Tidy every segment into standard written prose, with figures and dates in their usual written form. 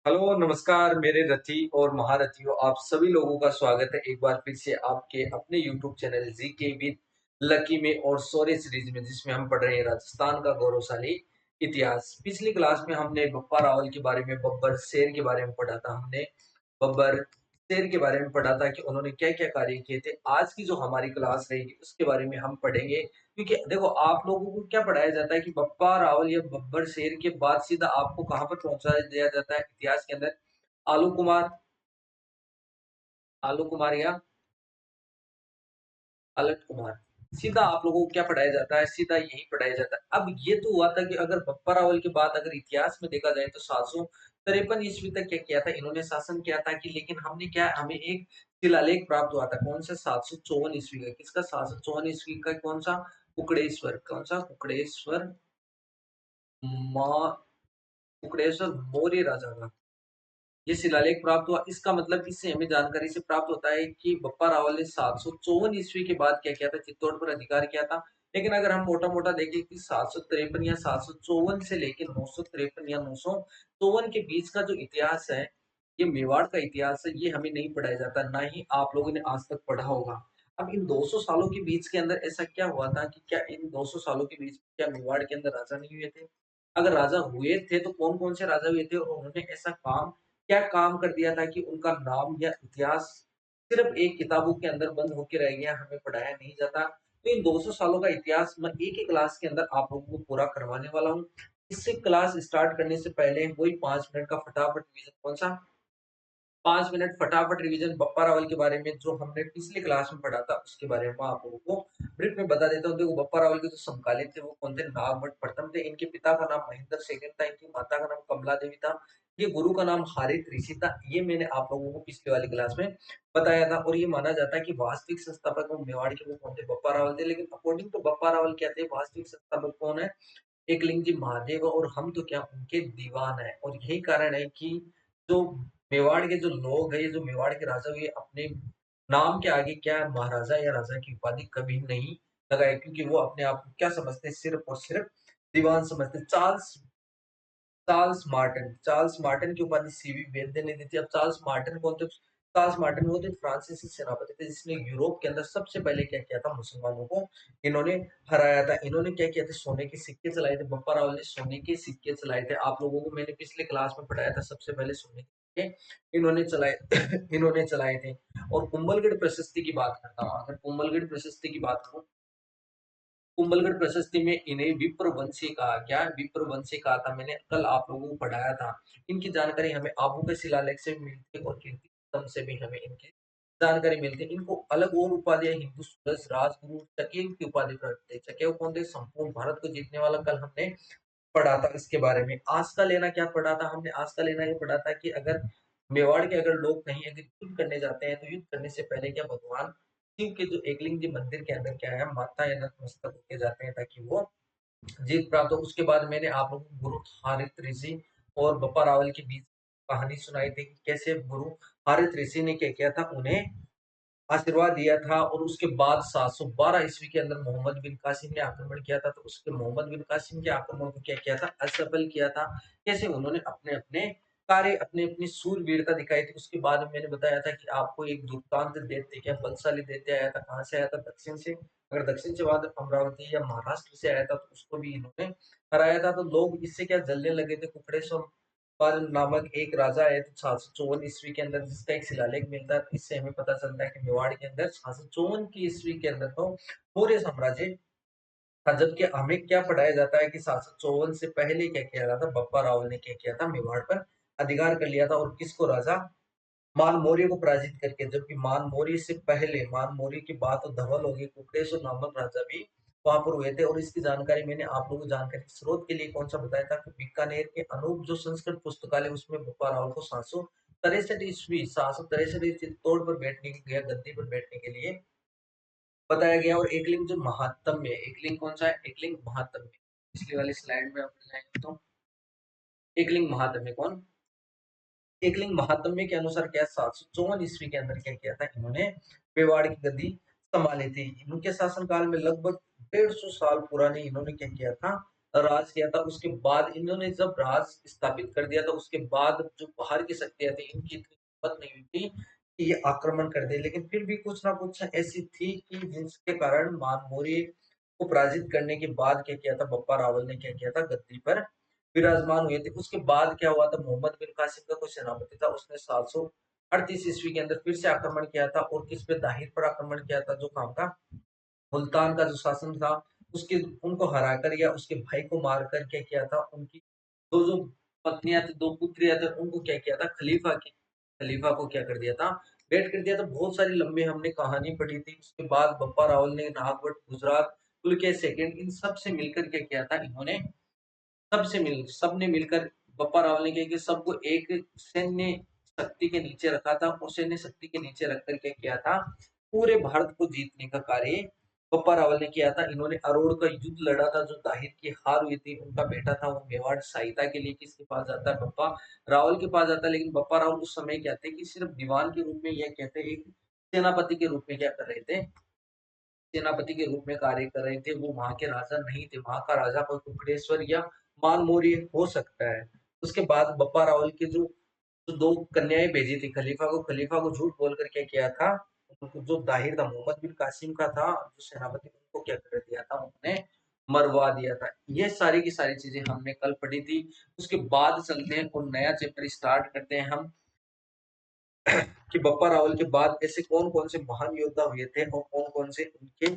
Hello, नमस्कार मेरे रथी और महारथियों, आप सभी लोगों का स्वागत है एक बार फिर से आपके अपने YouTube channel GK with lucky में और शौर्य सीरीज में, जिसमें हम पढ़ रहे हैं राजस्थान का गौरवशाली इतिहास। पिछली क्लास में हमने बप्पा रावल के बारे में, बब्बर शेर के बारे में पढ़ा था। हमने बब्बर शेर के बारे में पढ़ा था कि उन्होंने क्या-क्या कार्य किए थे। आज की जो हमारी क्लास रहेगी उसके बारे में हम पढ़ेंगे, क्योंकि देखो आप लोगों को क्या पढ़ाया जाता है कि बप्पा रावल या बब्बर शेर के बाद सीधा आपको कहाँ पर पहुँचा दिया जाता है इतिहास के अंदर? आलू कुमार, आलू कुमार या अलट कुमार। सीधा आप लोगों को क्या पढ़ाया जाता है? सीधा यही पढ़ाया जाता है। अब ये तो हुआ था कि अगर बप्पा रावल के बाद अगर इतिहास में देखा जाए तो 753 ईस्वी तक क्या किया था इन्होंने, शासन किया था कि, लेकिन हमने क्या, हमें एक शिलालेख प्राप्त हुआ था। कौन सा? 754 ईस्वी का। किसका? 754 ईस्वी का। कौन सा? कुकड़ेश्वर। कौन सा? कुकड़ेश्वर मा कुकड़ेश्वर मौर्य राजा का ये शिलालेख प्राप्त हुआ। इसका मतलब इससे हमें जानकारी से प्राप्त होता है कि बप्पा रावल ने 754 ईस्वी के बाद क्या किया था? चित्तौड़ पर अधिकार किया था। लेकिन अगर हम मोटा-मोटा देखें कि 753 या 754 से लेके 953 या 954 के बीच का जो इतिहास है, ये मेवाड़ का इतिहास है, ये हमें नहीं पढ़ाया जाता, ना ही आप लोगों ने आज तक पढ़ा होगा। अब इन 200 सालों के बीच के अंदर ऐसा क्या हुआ था कि क्या इन 200 सालों के बीच क्या मेवाड़ के अंदर राजा नहीं हुए थे? अगर राजा हुए थे तो कौन-कौन से राजा हुए थे और उन्होंने ऐसा क्या काम कर दिया था कि उनका नाम या इतिहास सिर्फ एक किताबों के अंदर बंद होके रह गया, हमें पढ़ाया नहीं जाता। तो इन 200 सालों का इतिहास मैं एक ही क्लास के अंदर आप लोगों को पूरा करवाने वाला हूँ। इससे क्लास स्टार्ट करने से पहले वही 5 मिनट का फटाफट रिवीजन। कौन-सा? 5 मिनट फटाफट रिवीजन बप्पा रावल के बारे में, जो हमने पिछली क्लास में पढ़ा था उसके बारे में मैं आप लोगों को ब्रीफ में बता देता हूँ। देखो, बप्पा रावल के जो समकालीन थे वो कौन थे? नागभट्ट प्रथम थे। इनके पिता का नाम महेंद्र सेकंड था, इनकी माता का नाम कमला देवी था। ये गुरु का नाम हारित ऋषि था। ये मैंने आप लोगों को पिछली वाली क्लास में बताया था। और ये माना जाता है कि वास्तविक संस्थापक वो मेवाड़ के वो कौन थे? बप्पा रावल थे। लेकिन अकॉर्डिंग टू बप्पा रावल क्या थे? वास्तविक संस्थापक कौन है? एकलिंग जी महादेव, और हम तो क्या उनके दीवान हैं। और यही कारण है कि जो मेवाड़ के जो लोग हैं, ये जो मेवाड़ के राजा हुए, अपने नाम के आगे क्या है, महाराजा या राजा की उपाधि कभी नहीं लगाए, क्योंकि वो अपने आप को क्या समझते हैं? सिर्फ और सिर्फ दीवान समझते हैं। Charles Charles Martin, Charles Martin की उपाधि सीवी वेद्य ने दी थी। अब चार्ल्स मार्टिन कौन थे? चार्ल्स मार्टिन वो थे फ्रांसीसी सेनापति थे, जिसने यूरोप के अंदर सबसे पहले क्या किया था? मुसलमानों को इन्होंने हराया था। इन्होंने क्या किया था? सोने के सिक्के चलाए थे। बप्पा रावल ने सोने के सिक्के चलाए थे। आप लोगों को मैंने पिछले क्लास में पढ़ाया था, सबसे पहले सोने के सिक्के इन्होंने चलाए इन्होंने चलाए थे। और कुंभलगढ़ प्रशस्ति की बात करता हूँ, अगर कुंभलगढ़ प्रशस्ति की बात करूँ, कुंभलगढ़ प्रशस्ति में इन्हें विप्रवंशी कहा गया। विप्रवंशी कहा था, मैंने कल आप लोगों को पढ़ाया था। इनकी जानकारी हमें आबू के शिलालेख से भी मिलती है और कीर्ति स्तंभ से भी हमें इनकी जानकारी मिलती है। इनको अलग और उपाधि हिंदू सूरज राजगुरु चकेव की उपाधि प्राप्त है। चकेव कौन थे? संपूर्ण भारत को जीतने वाला। कल हमने पढ़ा था इसके बारे में। आज का लेना क्या पढ़ा था हमने? आज का लेना ये पढ़ा था कि अगर मेवाड़ के अगर लोग कहीं अगर युद्ध करने जाते हैं तो युद्ध करने से पहले क्या भगवान शिव के जो एकलिंग जी मंदिर के अंदर क्या है, माता या नतमस्तक होके जाते हैं ताकि वो जीत प्राप्त हो। उसके बाद मैंने आप लोगों को गुरु हारित ऋषि और बप्पा रावल के बीच कहानी सुनाई थी कि कैसे गुरु हारित ऋषि ने क्या किया था, उन्हें आशीर्वाद दिया था। और उसके बाद 712 ईस्वी के अंदर मोहम्मद बिन कासिम ने आक्रमण किया था। तो उसके मोहम्मद बिन कासिम के आक्रमण को क्या किया था? असफल किया था। कैसे? उन्होंने अपने अपने कार्य, अपनी अपनी सूरवीरता दिखाई थी। उसके बाद मैंने बताया था कि आपको एक दुर्दांत दैत्य, क्या बलशाली दैत्य आया था। कहाँ से आया था? दक्षिण से। अगर दक्षिण से बाद अमरावती या महाराष्ट्र से आया था तो उसको भी इन्होंने हराया था। तो लोग इससे क्या जलने लगे थे। कुकड़ेश्वर पाल नामक एक राजा है 754 ईस्वी के अंदर, जिसका एक शिलालेख मिलता है। तो इससे हमें पता चलता है कि मेवाड़ के अंदर 754 की ईस्वी के अंदर तो मौर्य साम्राज्य था। जबकि हमें क्या पढ़ाया जाता है कि 754 से पहले क्या किया जाता? बप्पा रावल ने क्या किया था? मेवाड़ पर अधिकार कर लिया था। और किसको? राजा मान मौर्य को पराजित करके। जबकि मान मौर्य से पहले, मान मौर्य की बात तो धवल होगी, कुकड़ेश्वर नामक राजा भी वहां पर हुए थे। और इसकी जानकारी मैंने आप लोगों को जानकारी के स्रोत के लिए कौन सा बताया था कि बीकानेर के अनूप जो संस्कृत पुस्तकालय, उसमें बप्पा रावल को 763 ईस्वी, 763 चित्तौड़ पर बैठने के लिए, गद्दी पर बैठने के लिए बताया गया। और एकलिंग जो महात्म्य है, एकलिंग कौन सा है? एकलिंग महात्म्य पिछली वाली स्लाइड में अपने लाएंगे तो एकलिंग महात्म्य कौन? एकलिंग महात्म्य के अनुसार क्या 754 ईस्वी के अंदर क्या किया था इन्होंने? मेवाड़ की गद्दी संभाली थी। इनके शासनकाल में लगभग 150 साल पुराने इन्होंने क्या किया था? राज किया था, उसके बाद इन्होंने जब राज स्थापित कर दिया था, उसके बाद जो बाहर की शक्तियाँ थी, इनकी इतनी हिम्मत नहीं हुई थी कि ये आक्रमण कर दे। लेकिन फिर भी कुछ ना कुछ ऐसी थी कि जिसके कारण मान मौर्य को पराजित करने के बाद क्या किया था, बप्पा रावल ने क्या किया था, गद्दी पर विराजमान हुए थे। उसके बाद क्या हुआ था, मोहम्मद बिन कासिम का कोई सेनापति था, उसने 738 ईस्वी के अंदर फिर से आक्रमण किया था, और किस पे, दाहिर पर आक्रमण किया था, जो काम था मुल्तान का जो शासन था, उसके उनको हराकर या उसके भाई को मारकर क्या किया था, उनकी दो जो पत्नियां थी, दो पुत्रियां थी, उनको क्या किया था, खलीफा को क्या कर दिया था, भेंट कर दिया था। बहुत सारी लंबी हमने कहानी पढ़ी थी। उसके बाद बप्पा रावल ने नागवट, गुजरात, पुलकेश सेकंड, इन सब से मिलकर क्या किया था इन्होंने, सबने मिलकर बप्पा रावल ने क्या कि सबको एक सैन्य शक्ति के नीचे रखा था, और सैन्य शक्ति के नीचे रखकर क्या किया था, पूरे भारत को जीतने का कार्य बप्पा रावल ने किया था। इन्होंने अरोड़ का युद्ध लड़ा था, जो दाहिर की हार हुई थी। उनका बेटा था वो मेवाड़ सहायता के लिए किसके पास जाता है, बप्पा रावल के पास जाता है। लेकिन बप्पा रावल उस समय क्या थे कि सिर्फ दीवान के रूप में, या कहते हैं एक सेनापति के रूप में क्या कर रहे थे, सेनापति के रूप में कार्य कर रहे थे। वो वहां के राजा नहीं थे, वहां का राजा कोई कुकड़ेश्वर या मान मौर्य हो सकता है। उसके बाद बप्पा रावल के जो दो कन्याएं भेजी थी खलीफा को झूठ बोलकर क्या किया था, उनको जो दाहिर था, मोहम्मद बिन कासिम का था जो सेनापति, उनको क्या कर दिया था, उन्होंने मरवा दिया था। ये सारी की सारी चीजें हमने कल पढ़ी थी। उसके बाद चलते हैं और नया चैप्टर स्टार्ट करते हैं हम, कि बप्पा रावल के बाद ऐसे कौन कौन से महान योद्धा हुए थे, और कौन कौन से उनके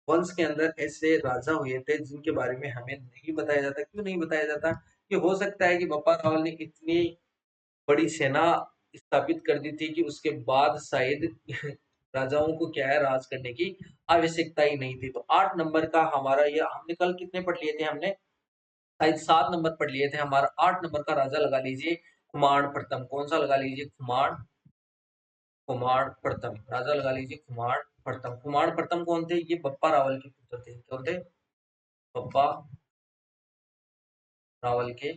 वंश के अंदर ऐसे राजा हुए थे जिनके बारे में हमें नहीं बताया जाता। क्यों नहीं बताया जाता, कि हो सकता है कि बप्पा रावल ने इतनी बड़ी सेना स्थापित कर दी थी कि उसके बाद शायद राजाओं को क्या है, राज करने की आवश्यकता ही नहीं थी। तो 8 नंबर का हमारा, ये हमने कल कितने पढ़ लिए थे, हमने शायद 7 नंबर पढ़ लिए थे। हमारा 8 नंबर का राजा लगा लीजिए कुमार प्रथम। कौन सा लगा लीजिए, कुमार प्रथम राजा लगा लीजिए, कुमार प्रथम कौन थे, ये बप्पा रावल के पुत्र थे। कौन थे, बप्पा रावल के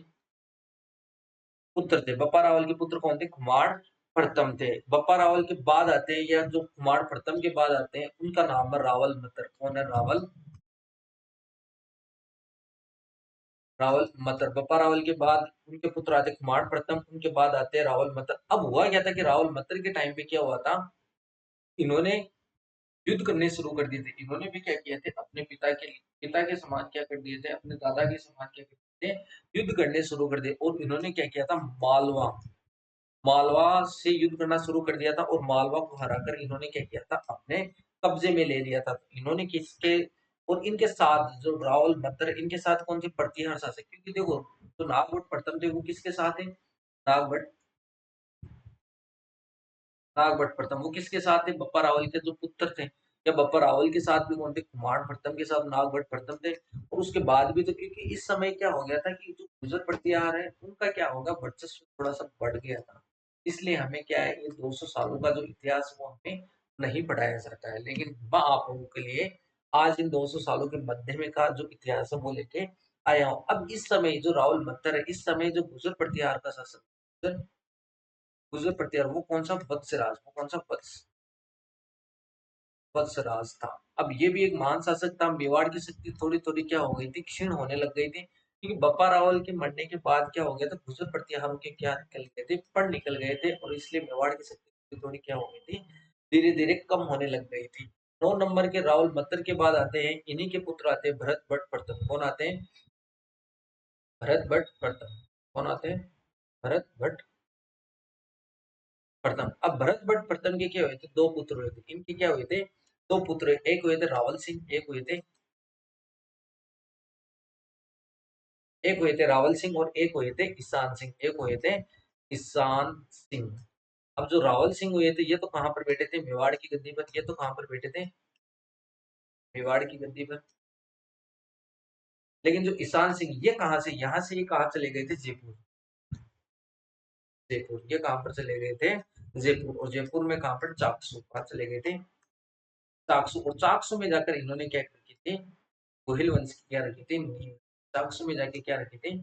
पुत्र थे। बप्पा रावल के पुत्र कौन थे, कुमार प्रथम थे। बप्पा रावल के बाद आते हैं, या जो कुमार प्रथम के बाद आते हैं, उनका नाम है रावल मतर। कौन है, रावल मतर। बप्पा रावल के बाद उनके पुत्र आते कुमार प्रथम, उनके बाद आते हैं रावल मतर। अब हुआ क्या था कि रावल मतर के टाइम पे क्या हुआ था, इन्होंने युद्ध करने शुरू कर दिए थे। इन्होंने भी क्या किया थे, अपने पिता के समान क्या कर दिए थे, अपने दादा के समान क्या कर दिए थे, युद्ध करने शुरू कर दिए। और इन्होंने क्या किया था, मालवा मालवा से युद्ध करना शुरू कर दिया था, और मालवा को हराकर इन्होंने क्या किया था, अपने कब्जे में ले लिया था। तो इन्होंने किसके, और इनके साथ जो रावल मतर, इनके साथ कौन थे, प्रतिहार शासक। क्योंकि देखो, जो नागभट्ट प्रथम थे वो किसके साथ है, नागभट्ट नागभट्ट प्रथम वो किसके साथ थे, बप्पा रावल के जो पुत्र थे। या बप्पा रावल के साथ भी कौन थे, कुमार प्रथम के साथ नागभट्ट प्रथम थे। और उसके बाद भी तो, क्योंकि इस समय क्या हो गया था कि जो गुर्जर प्रतिहार है उनका क्या होगा, वर्चस्व थोड़ा सा बढ़ गया था। इसलिए हमें क्या है, ये 200 सालों का जो इतिहास वो हमें नहीं पढ़ाया जाता है। लेकिन मैं आप लोगों के लिए आज इन 200 सालों के मध्य में का जो इतिहास है वो लेके आया हूँ। अब इस समय जो रावल मत्तर है, इस समय जो गुर्जर प्रतिहार का शासन, गुर्जर प्रतिहार, वो कौन सा, वत्सराज, वो कौन सा, वत्सराज था। अब ये भी एक महान शासक था। मेवाड़ की शक्ति थोड़ी थोड़ी क्या हो गई थी, क्षीण होने लग गई थी। क्योंकि बप्पा रावल के मरने के बाद क्या हो गया था, गुर्जर प्रतिहारों के क्या निकल गए थे, पड़ निकल गए थे, और इसलिए मेवाड़ की शक्ति थोड़ी थोड़ी क्या हो गई थी, धीरे धीरे कम होने लग गई थी। 9 नंबर के रावल मत्तर के बाद आते हैं, इन्हीं के पुत्र आते हैं भरत भट्ट प्रथम। कौन आते हैं, भरत भट्ट प्रथम। कौन आते हैं, भरत भट्ट प्रथम। अब भरत भट्ट प्रथम के क्या हुए थे, दो पुत्र हुए थे। इनके क्या हुए थे, दो पुत्र, एक हुए थे रावल सिंह, एक हुए थे रावल सिंह, और एक हुए थे ईशान सिंह, एक हुए थे ईशान सिंह। अब जो रावल सिंह हुए थे, ये तो कहां पर बैठे थे, मेवाड़ की गद्दी पर। ये तो कहां पर बैठे थे, मेवाड़ की गद्दी पर। लेकिन जो ईशान सिंह, ये कहां से, यहाँ से ये कहां चले गए थे, जयपुर। जयपुर, ये कहां पर चले गए थे, जयपुर। और जयपुर में कहां पर, चाकसू, कहां चले गए थे, चाकसू। और चाकसू में जाकर इन्होंने क्या रखी थी, गोहिल वंश की क्या रखी थी, नींव। चाकसू में जाके क्या रखी थी,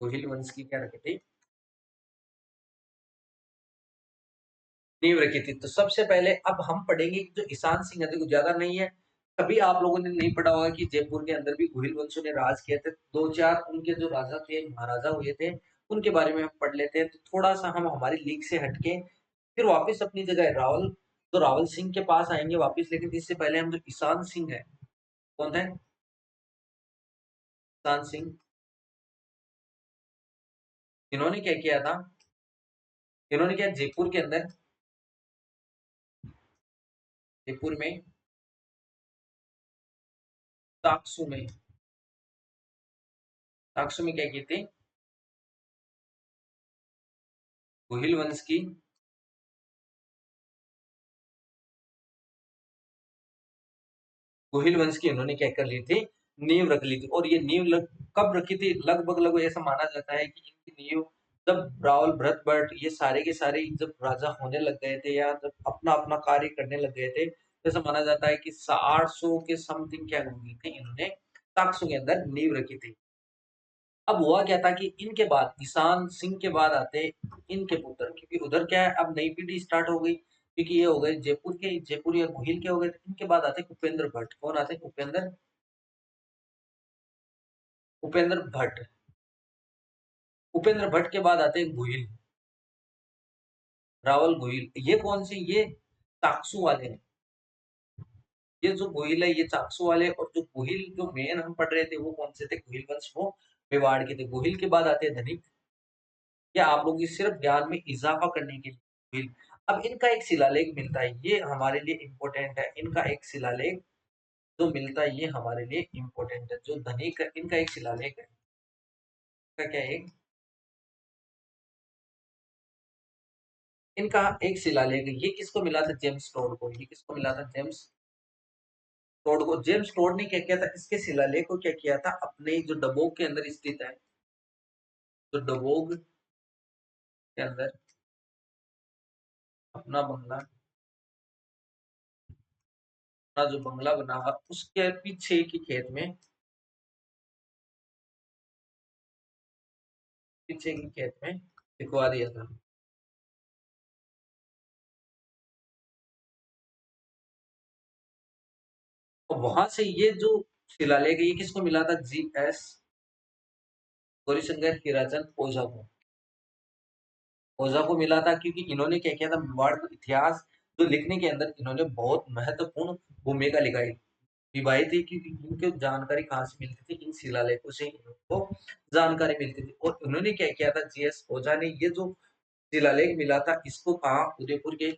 गोहिल वंश की क्या रखी थी, नींव रखी थी। तो सबसे पहले अब हम पढ़ेंगे कि जो ईशान सिंह है, देखो ज्यादा नहीं है, कभी आप लोगों ने नहीं पढ़ा होगा कि जयपुर के अंदर भी गुहिल वंशों ने राज किए थे। 2-4 उनके जो राजा थे, महाराजा हुए थे, उनके बारे में हम पढ़ लेते हैं। तो थोड़ा-सा हम हमारी लीग से हटके फिर वापस अपनी जगह रावल सिंह के पास आएँगे वापस, लेकिन इससे पहले हम जो ईशान सिंह है, कौन है? ईशान सिंह, इन्होंने क्या किया था? इन्होंने क्या जयपुर में ताकसू में ताकसू में क्या किए थे? गोहिल वंश की गोहिल वंश की इन्होंने क्या कर ली थी? नींव रख ली थी। और ये कब रखी थी? लगभग ऐसा माना जाता है कि इनकी नींव जब रावल भरतभट्ट ये सारे के सारे जब राजा होने लग गए थे, या जब अपना अपना कार्य करने लग गए थे, तो ऐसा माना जाता है कि 800 के समथिंग क्या हुई थी, इन्होंने ताकसू के अंदर नींव रखी थी। अब हुआ क्या था कि इनके बाद ईशान सिंह के बाद आते इनके पुत्र, क्योंकि उधर क्या है, अब नई पीढ़ी स्टार्ट हो गई, क्योंकि ये हो गए जयपुर या गोहिल के हो गए। इनके बाद आते उपेंद्र भट्ट। कौन आते? उपेंद्र भट्ट। उपेंद्र भट्ट के बाद आते हैं गोहिल, रावल गोहिल। ये कौन से? ये चाकसू वाले हैं। ये जो गोहिल है ये चाकसू वाले, और जो गोहिल जो मेन हम पढ़ रहे थे वो कौन से थे? गोहिल वंश, वो मेवाड़ के थे। गोहिल के बाद आते हैं धनिक। या आप लोग इस सिर्फ ज्ञान में इजाफा करने के लिए गोहिल। अब इनका एक शिलालेख मिलता है, ये हमारे लिए इम्पोर्टेंट है। इनका एक शिलालेख जो मिलता है ये हमारे लिए इम्पोर्टेंट है। जो धनिक है, इनका एक शिलालेख है। इनका क्या है? इनका एक शिलालेख है। ये किसको मिला था? जेम्स टोड को। ये किसको मिला था? जेम्स टोड को। जेम्स टोड ने क्या किया था? इसके शिलालेख को क्या किया था? अपने जो डबोग के अंदर स्थित है, तो डबोग के अंदर अपना बंगला, अपना जो बंगला बना हुआ उसके पीछे की खेत में, पीछे की खेत में लिखवा दिया था। और वहां से ये जो शिलालेख है ये किसको मिला था? GS गौरीशंकर हीराचंद ओझा को। ओझा को मिला था, क्योंकि इन्होंने क्या किया था? मेवाड़ का इतिहास जो लिखने के अंदर इन्होंने बहुत महत्वपूर्ण भूमिका निभाई थी, क्योंकि इनको जानकारी कहाँ से मिलती थी? इन शिलालेखों से इनको जानकारी मिलती थी। और उन्होंने क्या किया था? GS ओझा ने ये जो शिलालेख मिला था इसको कहा? उदयपुर के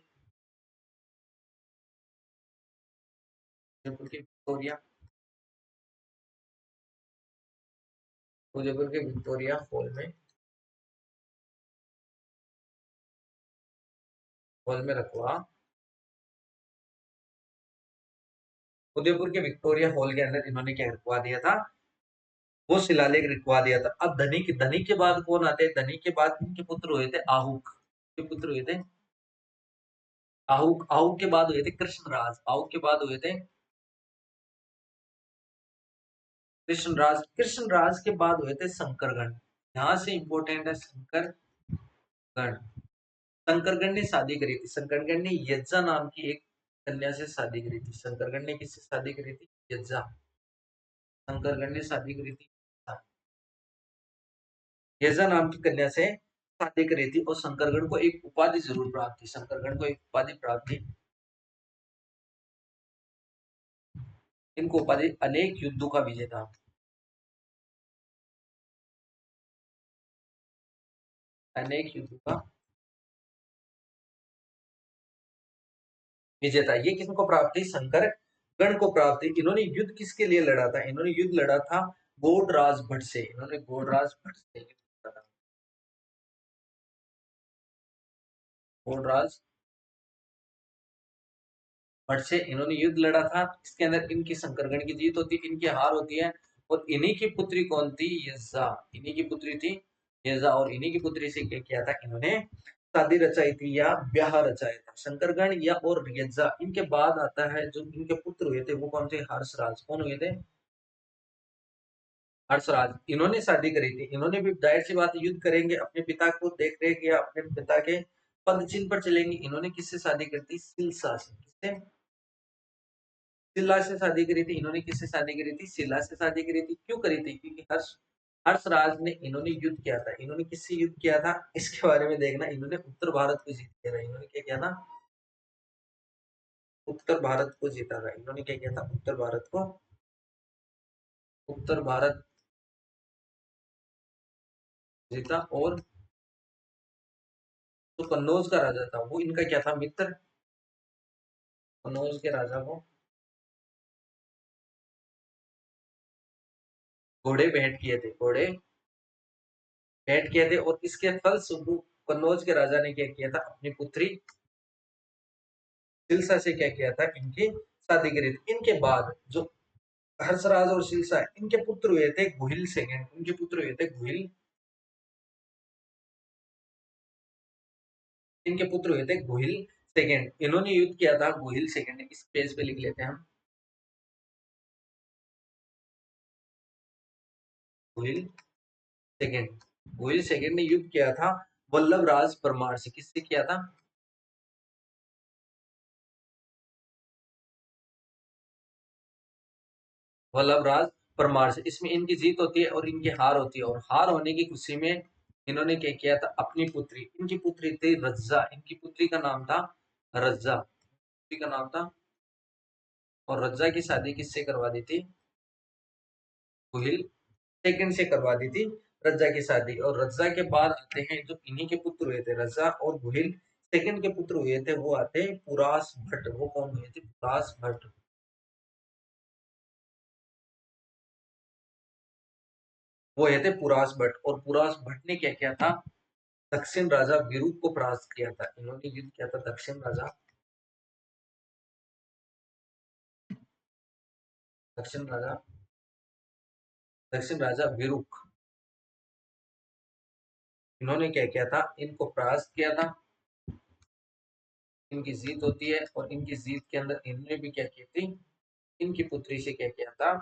विक्टोरिया हॉल में रखवा। उदयपुर के विक्टोरिया हॉल के अंदर इन्होंने क्या रखवा दिया था? वो शिलालेख लिखवा दिया था। अब धनिक के बाद कौन आते हैं? धनिक के बाद इनके पुत्र हुए थे आहुक। के पुत्र हुए थे आहुक। आहुक के बाद हुए थे कृष्णराज। आहुक के बाद हुए थे कृष्णराज। कृष्णराज के बाद हुए थे शंकरगण। यहाँ से इंपॉर्टेंट है शंकरगण। शंकरगण ने शादी करी थी। शंकरगण ने यज्जा नाम की एक कन्या से शादी करी थी। शंकरगण ने किससे शादी करी थी? यज्जा। शंकरगण ने शादी करी थी यज्जा नाम की कन्या से शादी करी थी। और शंकरगण को एक उपाधि जरूर प्राप्त थी। शंकरगण को एक उपाधि प्राप्त थी। इनको उपाधि अनेक युद्धों का विजेता। अनेक युद्धों का विजेता, ये किसको प्राप्त थी? शंकर गण को प्राप्त थी। इन्होंने युद्ध किसके लिए लड़ा था? इन्होंने युद्ध लड़ा था गोडराज भट्ट से। इन्होंने गोडराज भट्ट से युद्ध लड़ा था। गोडराज भट्ट से इन्होंने युद्ध लड़ा था। इसके अंदर इनकी शंकरगण की जीत होती है, इनकी हार होती है। और इन्हीं की पुत्री कौन थी? यज्जा। इन्हीं की पुत्री थी यज्जा। और इन्हीं की पुत्री से क्या किया था इन्होंने? शादी रचाई थी या ब्याह रचाया था। शंकरगण या और यज्जा। इनके बाद आता है जो इनके पुत्र हुए थे वो कौन थे? हर्षराज। कौन हुए थे? हर्षराज। इन्होंने शादी करी थी। इन्होंने भी जाहिर सी बात है, युद्ध करेंगे, अपने पिता को देख रेख या अपने पिता के पद चिन्ह पर चलेंगे। इन्होंने किससे शादी करी थी? सिलसा से। किससे? शिला से शादी करी थी। इन्होंने किससे शादी करी थी? शिला से शादी करी थी। क्यों करी थी? क्योंकि हर्षराज ने इन्होंने युद्ध किया था। इन्होंने किससे युद्ध किया था इसके बारे में देखना। इन्होंने उत्तर भारत को जीत किया था। इन्होंने क्या किया था? उत्तर भारत को जीता था। इन्होंने क्या किया था? उत्तर भारत जीता। और जो कन्नौज का राजा था वो इनका क्या था? मित्र। कन्नौज के राजा को घोड़े भेंट किए थे। घोड़े भेंट किए थे और इसके फलस्वरूप कन्नौज के राजा ने क्या किया था? अपनी पुत्री सिलसा से क्या किया था? इनकी शादी करी थी। इनके बाद जो हर्षराज और सिलसा इनके पुत्र हुए थे गुहिल सेकंड। इनके पुत्र हुए थे गुहिल। इनके पुत्र हुए थे गुहिल सेकंड। इन्होंने युद्ध किया था गुहिल सेकंड। इस पेज पे लिख लेते हैं हम। गुहिल सेकंड। गुहिल सेकंड ने युद्ध किया था वल्लभ राज परमार से। किससे किया था? वल्लभ राज परमार से। इसमें इनकी जीत होती है और इनकी हार होती है। और हार होने की खुशी में इन्होंने क्या किया था? अपनी पुत्री, इनकी पुत्री थी रज्जा। इनकी पुत्री का नाम था रज्जा। पुत्री का नाम था। और रज्जा की शादी किससे करवा दी थी? गुहिल सेकंड से करवा दी थी रज्जा की शादी। और रज्जा के बाद आते हैं जो इन्हीं के पुत्र हुए थे, रज्जा और गुहिल सेकंड के पुत्र हुए थे, वो आते हैं पुरास भट्ट। वो कौन हुए थे? पुरास भट्ट। वो ये थे पुरास भट्ट। और पुरास भट्ट ने क्या किया था? दक्षिण राजा विरूप को परास्त किया था। इन्होंने युद्ध किया था दक्षिण राजा दक्षिण राजा विरूप। इन्होंने क्या किया था? इनको परास्त किया था। इनकी जीत होती है और इनकी जीत के अंदर इन्होंने भी क्या की थी? इनकी पुत्री से क्या किया था?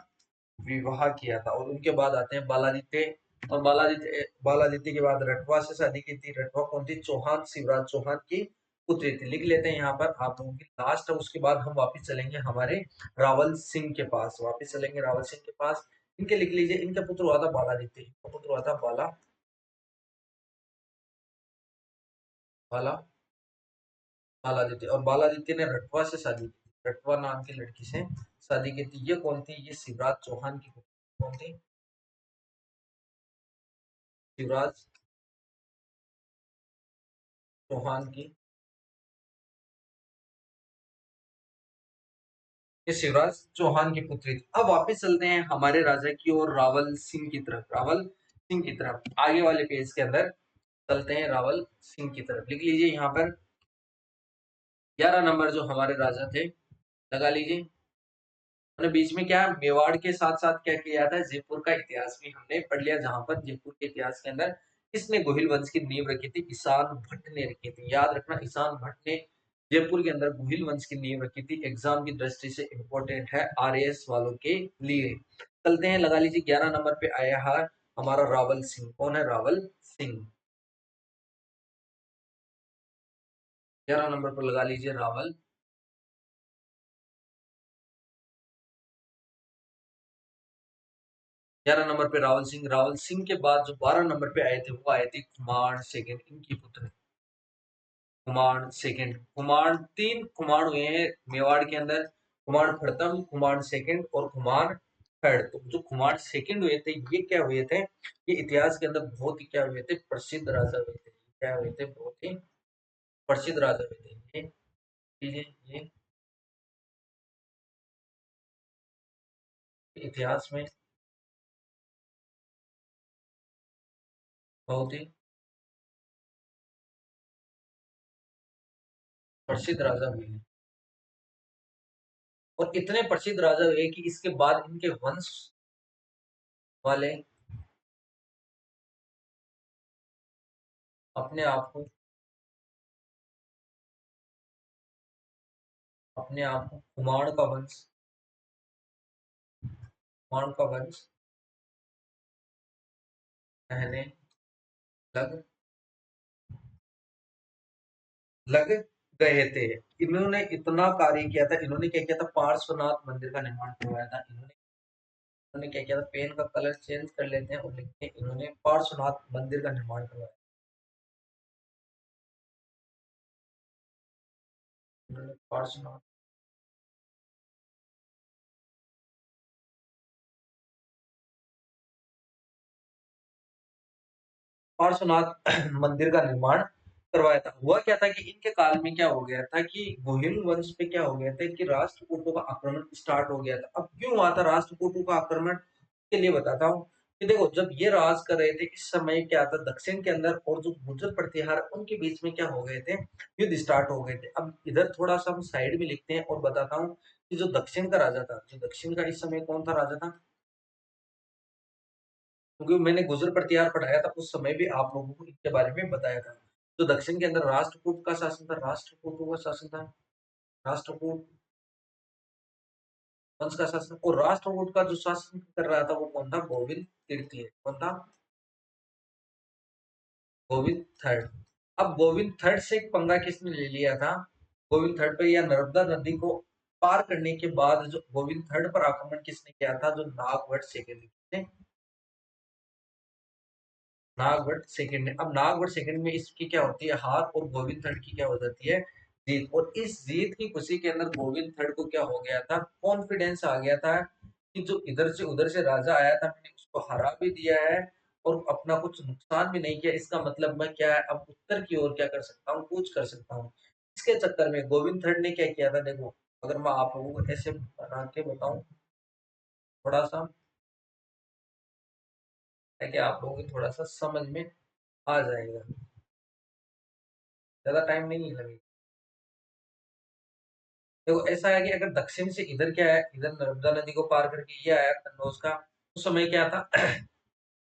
विवाह किया था। और उनके बाद आते हैं बालादित्य। और बालादित्य के बाद रटवा से शादी की थी। रटवा कौन थी? चौहान, शिवराज चौहान की पुत्री थी। लिख लेते हैं यहाँ पर आप लोगों की लास्ट है। उसके बाद हम वापस चलेंगे हमारे रावल सिंह के पास। रावल सिंह के पास। इनके लिख लीजिए। इनका पुत्र हुआ था बालादित्य। इनका पुत्र हुआ था बाला बालादित्य। और बालादित्य ने रटवा से शादी की। रटवा नाम की लड़की से शादी की थी। ये कौन थी? ये शिवराज चौहान की पुत्री। कौन थी? शिवराज चौहान की। ये शिवराज चौहान की पुत्री थी। अब वापस चलते हैं हमारे राजा की ओर, रावल सिंह की तरफ। रावल सिंह की तरफ आगे वाले पेज के अंदर चलते हैं। रावल सिंह की तरफ लिख लीजिए यहाँ पर 11 नंबर जो हमारे राजा थे लगा लीजिए। हमने बीच में क्या मेवाड़ के साथ साथ क्या किया था? जयपुर का इतिहास भी हमने पढ़ लिया। जहां पर जयपुर के इतिहास के अंदर किसने गोहिल वंश की नींव रखी थी? ईशान भट्ट ने रखी थी। याद रखना, ईशान भट्ट ने जयपुर के अंदर गोहिल वंश की नींव रखी थी। एग्जाम की दृष्टि से इंपॉर्टेंट है आरएएस वालों के लिए। चलते हैं, लगा लीजिए 11 नंबर पे आया है हमारा रावल सिंह। कौन है? रावल सिंह। 11 नंबर पर लगा लीजिए रावल। 11 नंबर पे रावल सिंह। रावल सिंह के बाद जो 12 नंबर पे आए थे वो आए थे कुमार सेकंड। इनकी पुत्र कुमार सेकंड। कुमार, तीन कुमार हुए हैं मेवाड़ के अंदर। कुमार प्रथम, कुमार सेकंड और कुमार थर्ड। तो जो कुमार सेकंड हुए थे ये क्या हुए थे? ये इतिहास के अंदर बहुत ही क्या हुए थे? प्रसिद्ध राजा हुए थे। क्या हुए थे? बहुत ही प्रसिद्ध राजा हुए थे ये इतिहास में बहुत ही प्रसिद्ध राजा हुए हैं। और इतने प्रसिद्ध राजा हुए कि इसके बाद इनके वंश वाले अपने आप को कुमार का वंश, कुमार का वंश कहने लग लग गए थे। इन्होंने इतना कार्य किया था, इन्होंने क्या किया था, पार्श्वनाथ मंदिर का निर्माण करवाया था। इन्होंने क्या किया था, पेन का कलर चेंज कर लेते हैं और लिखते हैं, इन्होंने पार्श्वनाथ मंदिर का निर्माण करवाया। इन्होंने पार्श्वनाथ पार्श्वनाथ मंदिर का निर्माण करवाया था। हुआ क्या था कि इनके काल में क्या हो गया था कि गोहिल वंश पे क्या हो गया था कि राष्ट्रकूटों का आक्रमण स्टार्ट हो गया था। अब क्यों हुआ था राष्ट्रकूटों का आक्रमण, के लिए बताता हूँ कि देखो, जब ये राज कर रहे थे इस समय क्या था, दक्षिण के अंदर और जो गुर्जर प्रतिहार उनके बीच में क्या हो गए थे, युद्ध स्टार्ट हो गए थे। अब इधर थोड़ा सा हम साइड में लिखते हैं और बताता हूँ कि जो दक्षिण का राजा था, जो दक्षिण का इस समय कौन था राजा था, क्योंकि मैंने गुर्जर प्रतिहार पढ़ाया था उस समय भी आप लोगों को इनके बारे में बताया था। जो दक्षिण के अंदर राष्ट्रकूट का शासन था, राष्ट्रकूटों का शासन था, राष्ट्रकूट वंश का शासन। और राष्ट्रकूट का जो शासन कर रहा था वो कौन था, गोविंद तृतीय। कौन था, गोविंद थर्ड। अब गोविंद थर्ड से एक पंगा किसने ले लिया था, गोविंद थर्ड पे या नर्मदा नदी को पार करने के बाद जो गोविंद थर्ड पर आक्रमण किसने किया था, जो नागवट सेकंड ने, नागवट सेकंड ने। अब नागवट सेकंड में इसकी क्या होती है, हार, और गोविंद थर्ड की क्या हो जाती है, जीत। और इस जीत की खुशी के अंदर गोविंद थर्ड को क्या हो गया था, कॉन्फिडेंस आ गया था कि जो इधर से उधर से राजा आया था मैंने उसको हरा भी दिया है और अपना कुछ नुकसान भी नहीं किया। इसका मतलब मैं क्या है, अब उत्तर की ओर क्या कर सकता हूँ, कूच कर सकता हूँ। इसके चक्कर में गोविंद थर्ड ने क्या किया था, देखो अगर मैं आप लोगों को ऐसे बना के बताऊं थोड़ा सा, है कि आप लोगों को थोड़ा सा समझ में आ जाएगा, ज्यादा टाइम नहीं लगेगा। देखो ऐसा है कि अगर दक्षिण से इधर क्या है, इधर नर्मदा नदी को पार करके ये आया कन्नौज का, उस समय क्या था,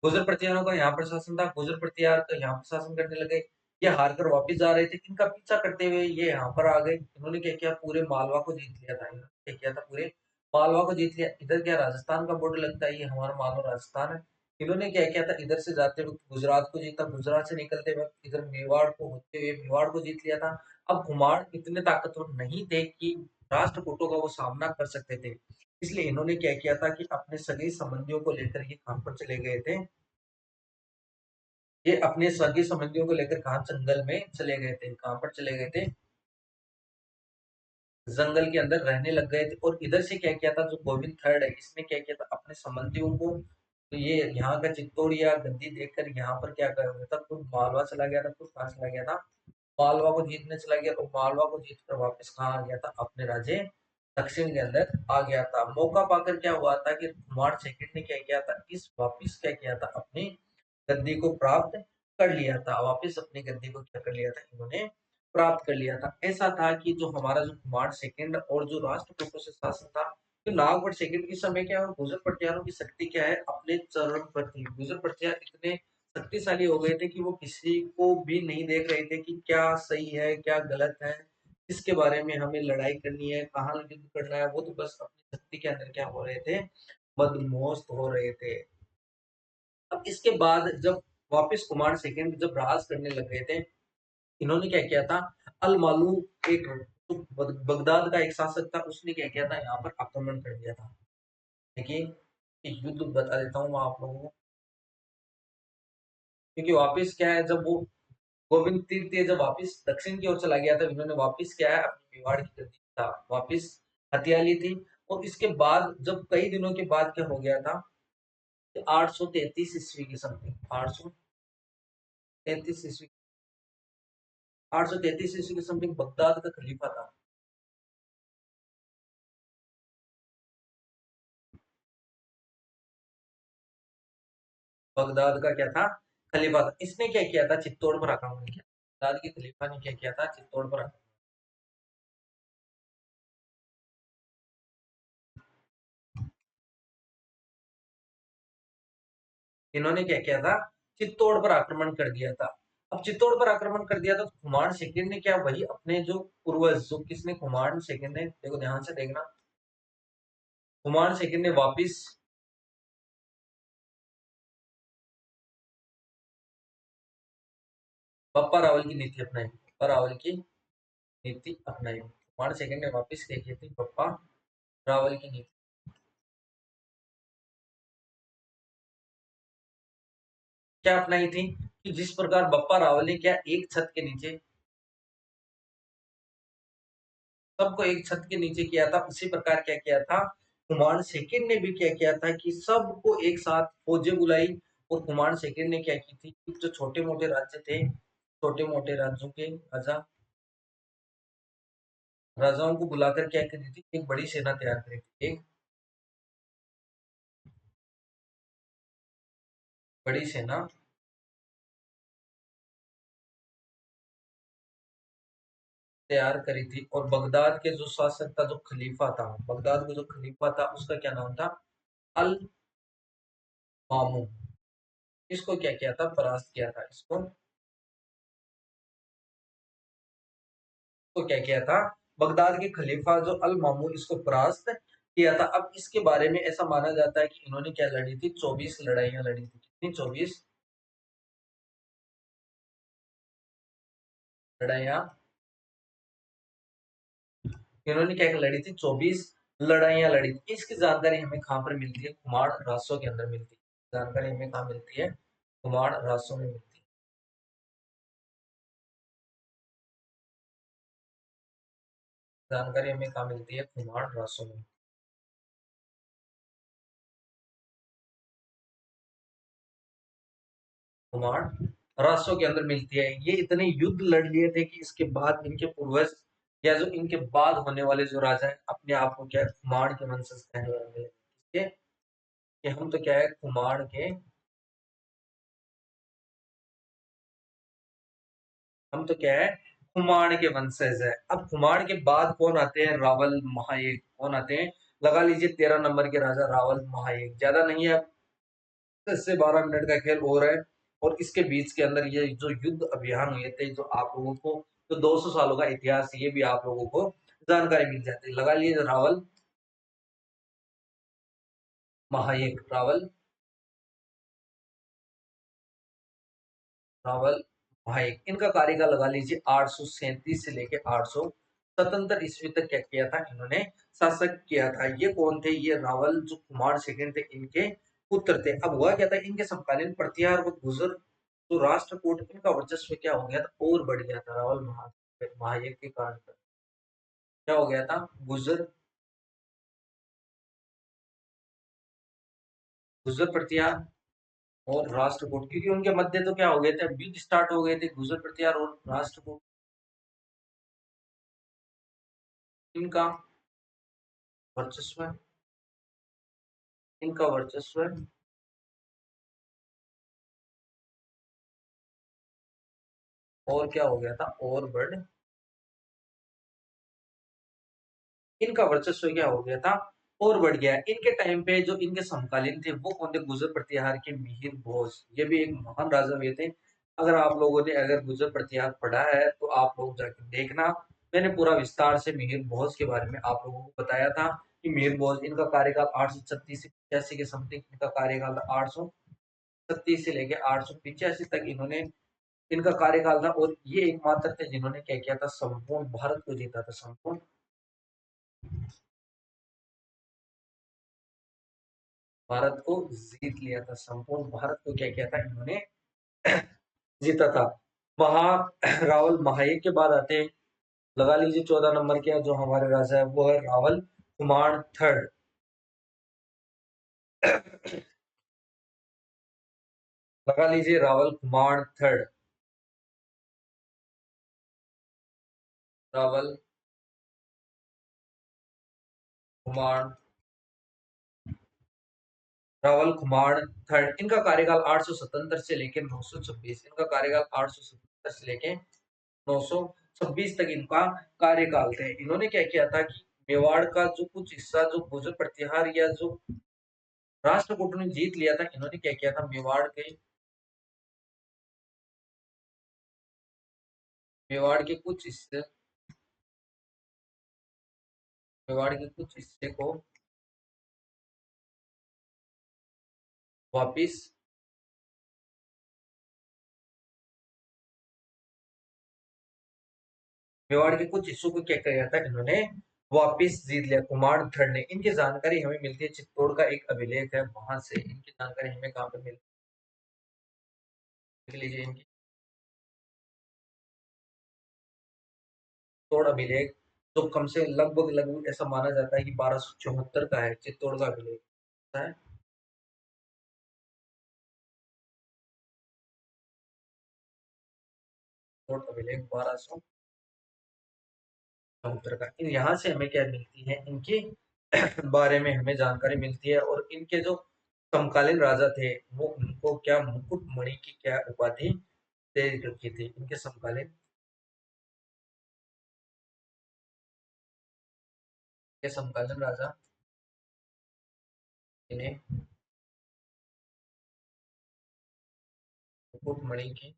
गुर्जर प्रतिहारों का यहाँ पर शासन था, गुर्जर प्रतिहार तो यहाँ पर शासन करने लगे। ये हार कर वापिस जा रहे थे, इनका पीछा करते हुए ये यहाँ पर आ गए। इन्होंने क्या किया, पूरे मालवा को जीत लिया था। इन्होंने क्या किया था, पूरे मालवा को जीत लिया। इधर क्या राजस्थान का बॉर्डर लगता है, ये हमारा मालवा राजस्थान है। इन्होंने क्या किया था, इधर से जाते वक्त गुजरात को जीता, गुजरात से निकलते वक्त इधर मेवाड़ को होते हुए मेवाड़ को जीत लिया था। अब कुमार इतने ताकतवर नहीं थे कि राष्ट्रकूटों का वो सामना कर सकते थे। इसलिए इन्होंने क्या किया था कि अपने सगे संबंधियों को लेकर ये कहां पर चले गए थे, ये अपने सगे संबंधियों को लेकर कहा, जंगल में चले गए थे। कहां पर चले गए थे, जंगल के अंदर रहने लग गए थे। और इधर से क्या किया था, जो गोविंद थर्ड है इसने क्या किया था, अपने संबंधियों को, तो ये यहाँ का चित्तौड़ या गद्दी देखकर यहाँ पर क्या कर रहा था, खुद मालवा चला गया था। खुद कहाँ चला गया था, मालवा को जीतने चला गया। और मालवा को जीत कर वापस कहाँ आ गया था, अपने राज्य दक्षिण के अंदर आ गया था। मौका पाकर क्या हुआ था कि कुमार सेकंड ने क्या किया था, इस वापिस क्या किया था, अपनी गद्दी को प्राप्त कर लिया था। वापिस अपनी गद्दी को क्या कर लिया था, इन्होंने प्राप्त कर लिया था। ऐसा था कि जो हमारा जो कुमार सेकंड और जो राष्ट्रकूटों से शासन था, तो नागवट सेकंड के समय क्या है, गुर्जर प्रतिहारों की शक्ति क्या है, अपने चरम पर थी। गुर्जर प्रतिहार इतने शक्तिशाली हो गए थे कि वो किसी को भी नहीं देख रहे थे कि क्या सही है क्या गलत है, किसके बारे में हमें लड़ाई करनी है, कहाँ युद्ध करना है। वो तो बस अपनी शक्ति के अंदर क्या हो रहे थे, मदमस्त हो रहे थे। अब इसके बाद जब वापिस कुमार सेकंड जब राज करने लग गए थे, इन्होंने क्या किया था, अल मालू एक बगदाद का एक शासक था, उसने क्या किया था, यहाँ पर आक्रमण कर दिया था। देखिए युद्ध बता देता हूँ मैं आप लोगों को, क्योंकि वापिस क्या है, जब वो गोविंद तृतीय जब वापिस दक्षिण की ओर चला गया था, इन्होंने वापिस क्या है, अपनी मेवाड़ की गद्दी था वापिस हथिया ली थी। और इसके बाद जब कई दिनों के बाद क्या हो गया था, 833 ईस्वी की समथिंग, 833 ईस्वी, 833 ईस्वी की समथिंग बगदाद का खलीफा था। बगदाद का क्या था, खलीफा था। इसने क्या किया था, चित्तौड़ पर आक्रमण किया। बगदाद के खलीफा ने क्या किया था, चित्तौड़ पर आक्रमण। इन्होंने क्या किया था, चित्तौड़ पर आक्रमण कर दिया था। अब चित्तौड़ पर आक्रमण कर दिया था, तो कुमार सेकंड ने क्या, वही अपने जो पूर्वज, जो किसने, कुमार सेकंड ने, देखो ध्यान से देखना, कुमार सेकंड ने वापिस, बप्पा रावल की नीति अपनाई, बप्पा रावल की नीति अपनाई। कुमार सेकंड ने वापस क्या की थी, बप्पा रावल की नीति क्या अपनाई थी, कि जिस प्रकार बप्पा रावल ने क्या एक छत के नीचे सबको एक छत के नीचे किया था, उसी प्रकार क्या किया था कुमार सेकंड ने भी क्या किया था कि सबको एक साथ फौजें बुलाई। और कुमार सेकंड ने क्या की थी कि जो छोटे मोटे राज्य थे, छोटे मोटे राज्यों के राजाओं को बुलाकर क्या करी थी, एक बड़ी सेना तैयार करी थी, एक बड़ी सेना तैयार करी थी। और बगदाद के जो शासक था, जो खलीफा था, बगदाद का जो खलीफा था उसका क्या नाम था, अल मामून। इसको क्या किया था, परास्त किया था। इसको क्या किया था, बगदाद के खलीफा जो अल मामून, इसको परास्त किया था। अब इसके बारे में ऐसा माना जाता है कि इन्होंने क्या लड़ी थी, 24 लड़ाइयां लड़ी थी। कितनी, 24 लड़ाइयां इन्होंने क्या लड़ी थी, 24 लड़ाइयां लड़ी थी। इसकी जानकारी हमें कहाँ पर मिलती है, कुमार रासो के अंदर मिलती है। जानकारी हमें कहाँ मिलती है, कुमार रासो में मिलती है। जानकारी हमें कहाँ मिलती है, कुमार रासो में। कुमार रासो के अंदर मिलती है। ये इतने युद्ध लड़ लिए थे कि इसके बाद इनके पूर्वज या जो इनके बाद होने वाले जो राजा है, अपने आप को क्या है, कुमार के वंशज कहने लगे। ठीक है, कि हम तो क्या है, कुमार के, हम तो क्या है, कुमार के वंशज है। अब कुमार के बाद कौन आते हैं, रावल महायक कौन आते हैं, लगा लीजिए 13 नंबर के राजा रावल महायक। ज्यादा नहीं है, 10 से 12 मिनट का खेल हो रहा है। और इसके बीच के अंदर ये जो युद्ध अभियान हुए थे, जो आप लोगों को जो 200 सालों का इतिहास, ये भी आप लोगों को जानकारी मिल जाती है। लगा लीजिए रावल महायक, रावल रावल भाई, इनका कार्यकाल लगा लीजिए 837 से लेके 877 ईस्वी तक क्या किया था इन्होंने, शासक किया था। ये कौन थे, ये रावल जो कुमार सेकंड थे, इनके पुत्र थे। अब हुआ क्या था, इनके समकालीन प्रतिहार व गुजर तो राष्ट्रकूट, इनका वर्चस्व क्या हो गया था, और बढ़ गया था। रावल महायक के कारण क्या हो गया था, गुजर गुजर प्रतिहार और राष्ट्रकूट, क्योंकि उनके मध्य तो क्या हो गए थे, युद्ध स्टार्ट हो गए थे। गुजर प्रतिहार और राष्ट्रकूट, इनका वर्चस्व, इनका वर्चस्व और क्या हो गया था, और बढ़, इनका वर्चस्व क्या हो गया था, और बढ़ गया। इनके टाइम पे जो इनके समकालीन थे वो कौन थे, गुजर प्रतिहार के मिहिर भोज। ये भी एक महान राजा हुए थे। अगर आप लोगों ने अगर गुजर प्रतिहार पढ़ा है तो आप लोग जाकर देखना, मैंने पूरा विस्तार से मिहिर भोज के बारे में आप लोगों को बताया था कि मिहिर भोज, इनका कार्यकाल 836 से 85 के समथिंग इनका कार्यकाल था। 836 से लेके 885 तक इन्होंने, इनका कार्यकाल था। और ये एकमात्र थे जिन्होंने क्या किया था, संपूर्ण भारत को जीता था। संपूर्ण भारत को जीत लिया था। संपूर्ण भारत को क्या किया था इन्होंने, जीता था। वहां रावल महायक के बाद आते हैं, लगा लीजिए 14 नंबर के जो हमारे राजा है वो है रावल कुमार थर्ड। लगा लीजिए रावल कुमार थर्ड, रावल कुमार, रावल कुमार थर्ड। इनका कार्यकाल 877 से लेकर 926, इनका कार्यकाल 877 से लेकर 926 तक इनका कार्यकाल थे। इन्होंने क्या किया था कि मेवाड़ का जो कुछ हिस्सा, जो गुर्जर प्रतिहार या जो राष्ट्रकूट ने जीत लिया था, इन्होंने क्या किया था, मेवाड़ के कुछ हिस्से, मेवाड़ के कुछ हिस्से को वापिस मेवाड़ के कुछ हिस्सों को क्या किया था इन्होंने, वापिस जीत लिया कुमारधड़ ने। इनकी जानकारी हमें मिलती है चित्तौड़ का एक अभिलेख है, वहां से इनकी जानकारी हमें कहाँ पे मिल लीजिए इनकी चित्तौड़ अभिलेख, जो कम से लगभग लगभग ऐसा माना जाता है कि 1274 का है चित्तौड़ का अभिलेख है। चित्तौड़ अभिलेख 1274 का, यहाँ से हमें क्या मिलती है इनके बारे में हमें जानकारी मिलती है। और इनके जो समकालीन राजा थे वो उनको क्या मुकुटमणि की क्या उपाधि दे रखी थी, इनके समकालीन राजा इन्हें मुकुटमणि की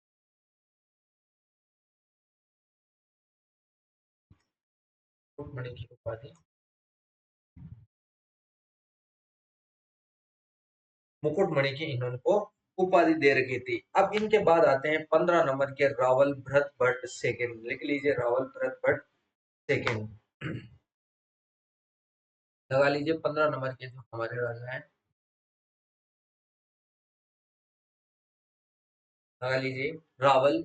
मुकुटमणि की उपाधि मुकुटमणि की इन्होंने को उपाधि दे रखी थी। अब इनके बाद आते हैं 15 नंबर के रावल भरत भट्ट सेकंड, लिख लीजिए रावल भरत भट्ट सेकंड। लगा लीजिए 15 नंबर के जो हमारे राजा हैं, लगा लीजिए रावल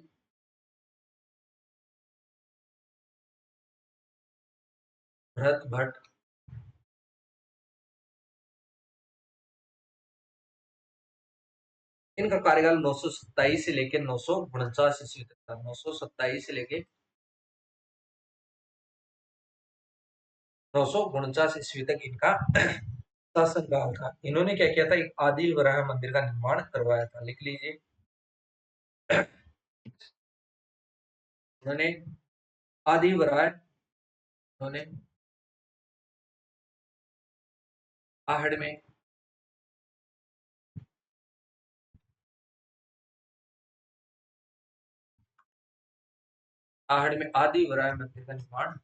भरत भट्ट। इनका कार्यकाल 927 से लेकर 949 ईस्वी तक था, 927 से लेकर 949 ईस्वी तक इनका शासनकाल था। इन्होंने क्या किया था, एक आदि वराह मंदिर का निर्माण करवाया था, लिख लीजिए। उन्होंने आदि वराह, उन्होंने आहड़ में आहड़ में आदि वराह मंदिर का निर्माण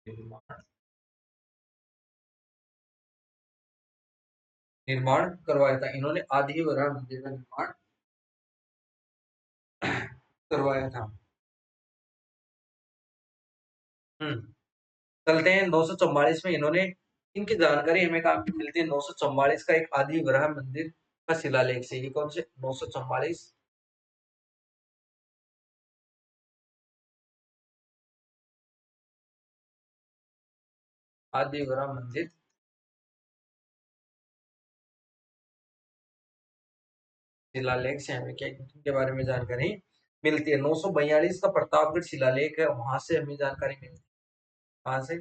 निर्माण करवाया था। इन्होंने आदि वराह मंदिर का निर्माण करवाया था। चलते हैं 944 में इन्होंने, इनकी जानकारी हमें कहाँ पे मिलती है, 944 का एक आदि वराह मंदिर का शिलालेख से। ये कौन से 944, आदि वराह मंदिर शिलालेख से हमें क्या इनके बारे में जानकारी मिलती है। 942 का प्रतापगढ़ शिलालेख है, वहां से हमें जानकारी मिलती है। कहाँ से,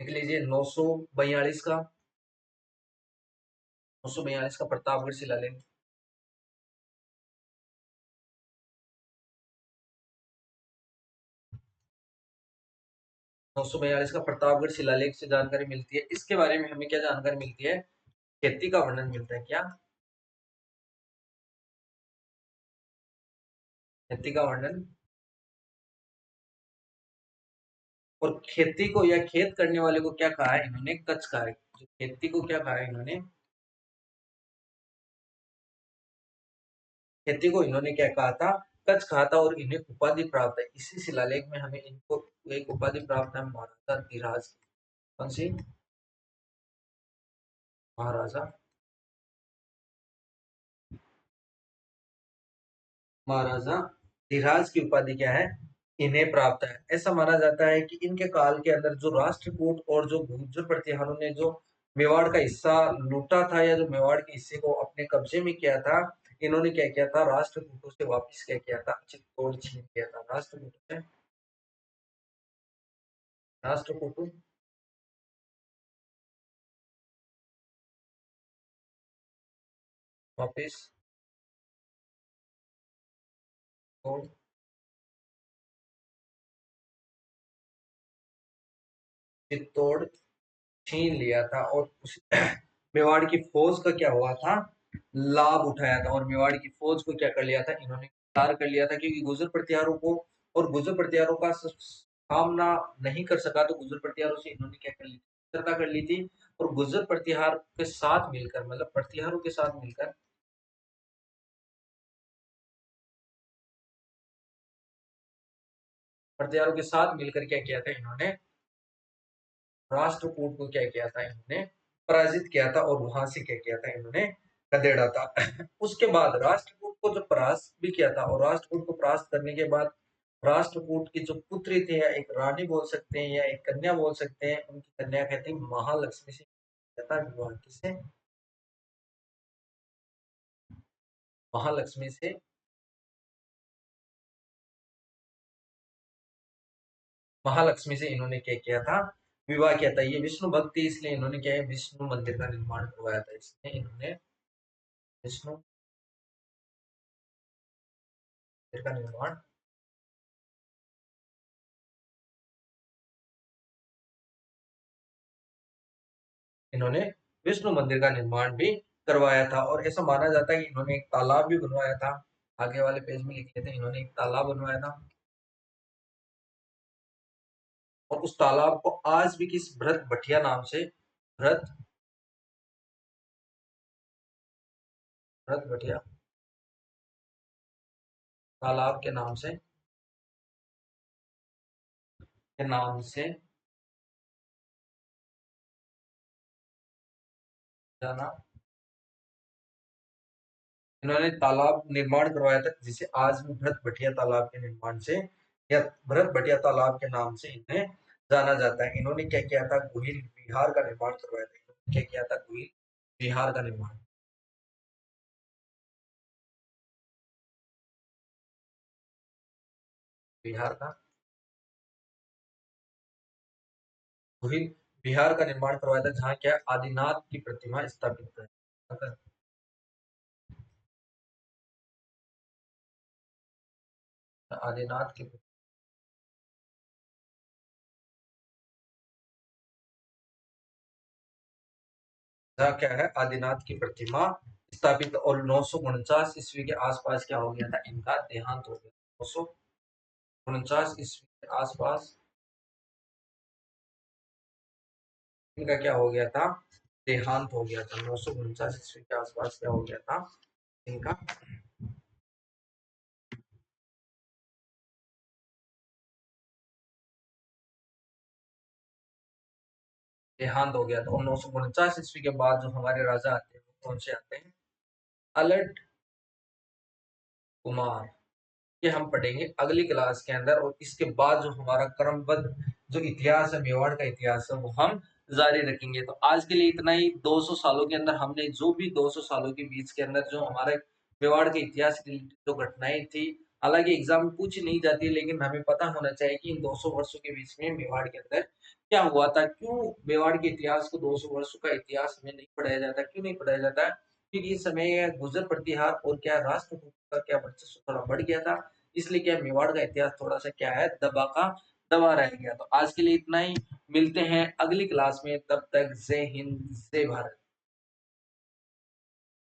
लिख लीजिए 942 का, 942 का प्रतापगढ़ शिलालेख, 942 का प्रतापगढ़ शिलालेख से जानकारी मिलती है। इसके बारे में हमें क्या जानकारी मिलती है, खेती का वर्णन मिलता है। क्या खेती का वर्णन, और खेती को या खेत करने वाले को क्या कहा है इन्होंने, कच कहा है। जो खेती को क्या कहा है इन्होंने, खेती को इन्होंने क्या कहा था, कच कहा था। और इन्हें उपाधि प्राप्त है, इसी शिलालेख में हमें इनको एक उपाधि प्राप्त है, महाराजा धीराज की। कौन सी, महाराजा, महाराजा धीराज की उपाधि क्या है, इन्हें प्राप्त है। ऐसा माना जाता है कि इनके काल के अंदर जो राष्ट्रकूट और जो गुर्जर प्रतिहारों ने जो मेवाड़ का हिस्सा लूटा था, या जो मेवाड़ के हिस्से को अपने कब्जे में किया था, इन्होंने क्या किया था, राष्ट्रकूटों से वापिस क्या किया था, चित्तौड़ छीन किया था। राष्ट्रकूटों से, राष्ट्रकूटों वापिस चित्तौड़ चित्तौड़ छीन लिया था। और उस मेवाड़ की फौज का क्या हुआ था, लाभ उठाया था। और मेवाड़ की फौज को क्या कर लिया था इन्होंने, गिरफ्तार कर लिया था, क्योंकि गुर्जर प्रतिहारों को, और गुर्जर प्रतिहारों का कामना नहीं कर सका तो गुर्जर प्रतिहारों से इन्होंने क्या कर ली थी, मित्रता कर ली थी। और गुर्जर प्रतिहार के साथ मिलकर, मतलब प्रतिहारों के साथ मिलकर, प्रतिहारों के साथ मिलकर क्या किया था इन्होंने, राष्ट्रकूट को क्या किया था इन्होंने, पराजित किया था और वहां से क्या किया था इन्होंने, खदेड़ा था। उसके बाद राष्ट्रकूट को जो परास्त भी किया था, और राष्ट्रकूट को परास्त करने के बाद राष्ट्रकूट की जो पुत्री थी, या एक रानी बोल सकते हैं या एक कन्या बोल सकते हैं, उनकी कन्या कहते हैं महालक्ष्मी से किया था विवाह। किसे? महालक्ष्मी से, महालक्ष्मी से इन्होंने क्या किया था, विवाह किया था। ये विष्णु भक्त थी, इसलिए इन्होंने क्या है, विष्णु मंदिर का निर्माण करवाया था। इसलिए इन्होंने विष्णु मंदिर का निर्माण, इन्होंने विष्णु मंदिर का निर्माण भी करवाया था। और ऐसा माना जाता है कि इन्होंने एक तालाब भी बनवाया था। आगे वाले पेज में लिखे थे, इन्होंने एक तालाब बनवाया था। और उस तालाब को आज भी किस भरत भटिया नाम से, भरत भरत भटिया तालाब के नाम से जाना, इन्होंने तालाब निर्माण करवाया था, जिसे आज भी भरत भटिया तालाब के निर्माण से, या भरत भटिया तालाब के नाम से इन्हें जाना जाता है। इन्होंने क्या किया था, गुहिल विहार का निर्माण करवाया था। इन्होंने क्या किया था, गुहिल विहार का निर्माण, बिहार का, गुहिल बिहार का निर्माण करवाया था, जहाँ क्या आदिनाथ की प्रतिमा स्थापित है। आदिनाथ की, जहाँ क्या है, आदिनाथ की प्रतिमा स्थापित। और 949 ईस्वी के आसपास क्या हो गया था, इनका देहांत हो गया। 949 ईस्वी के आसपास इनका क्या हो गया था, देहांत हो गया था। 949 ईस्वी के आसपास क्या हो गया था इनका, देहांत हो गया था। और 949 ईस्वी के बाद जो हमारे राजा आते हैं, वो कौन से आते हैं, अलट कुमार। ये हम पढ़ेंगे अगली क्लास के अंदर। और इसके बाद जो हमारा क्रमबद्ध जो इतिहास है, मेवाड़ का इतिहास है, वो हम जारी रखेंगे। तो आज के लिए इतना ही। 200 सालों के अंदर हमने जो भी 200 सालों के बीच के अंदर जो हमारे मेवाड़ के इतिहास की जो घटनाएं थी, हालांकि एग्जाम में पूछी नहीं जाती, लेकिन हमें पता होना चाहिए कि इन 200 वर्षों के बीच में मेवाड़ के अंदर क्या हुआ था। क्यों मेवाड़ के इतिहास को 200 वर्षों का इतिहास में नहीं पढ़ाया जाता, क्यों नहीं पढ़ाया जाता, क्योंकि इस समय गुजर प्रतिहार और क्या राष्ट्रकूट का क्या वर्चस्व थोड़ा बढ़ गया था। इसलिए क्या मेवाड़ का इतिहास थोड़ा सा क्या है, दबा रह गया। तो आज के लिए इतना ही। मिलते हैं अगली क्लास में, तब तक जय हिंद जय भारत।